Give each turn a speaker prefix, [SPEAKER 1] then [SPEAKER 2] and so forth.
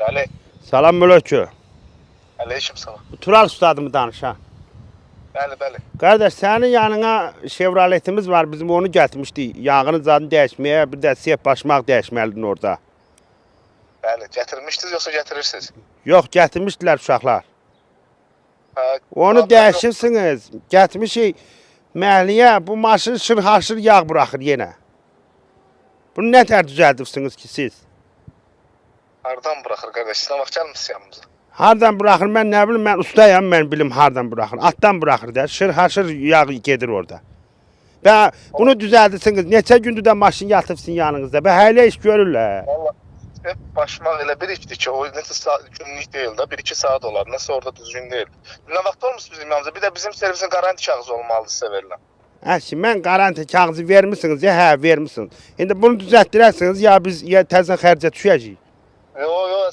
[SPEAKER 1] Bəli.
[SPEAKER 2] Salam Mülökü.
[SPEAKER 1] Aleyküm salam.
[SPEAKER 2] Tural ustadımı danışa.
[SPEAKER 1] Bəli.
[SPEAKER 2] Kardeş senin yanına Chevroletimiz var. Bizim onu getirmişdi. Yağını zadını değişmeye bir de siyah başmaq değişmeliydin orada.
[SPEAKER 1] Bəli. Gətirmişdiniz yoxsa gətirirsiniz?
[SPEAKER 2] Yok getirmiştiler uşaqlar.
[SPEAKER 1] Ha,
[SPEAKER 2] Onu
[SPEAKER 1] problem
[SPEAKER 2] değişirsiniz. Getirmişik məhliyə bu maşın şırhaşır yağ bırakır yine. Bunu ne tər düzəldirsiniz ki siz?
[SPEAKER 1] Hardan buraxır qardaş? Sizə vaxt gəlmişsiniz yanımıza.
[SPEAKER 2] Hardan bırakır ben ne bileyim ben ustayam ben bilim hardan bırakır. Attan bırakır da şırhaşır yağ gedir orada. Və bunu düzəldirsiniz. Neçə gündür də maşın yatıbsın yanınızda. Və hələ iş görürlər.
[SPEAKER 1] Valla hep başmaq elə bir işdir ki, o nəsə saat, günlük deyil də, 1-2 saat olar. Nəsə orada düzgün deyil. Nə vaxt olmuş bizim yanımıza? Bir də bizim servisin garanti kağızı olmalıdır sizə verilən.
[SPEAKER 2] Əşi, mən garanti kağızı vermişsiniz ya, hə vermişsiniz. İndi bunu düzəltdirərsiniz ya biz ya təzən xərcə düşəcəyik.
[SPEAKER 1] Yo,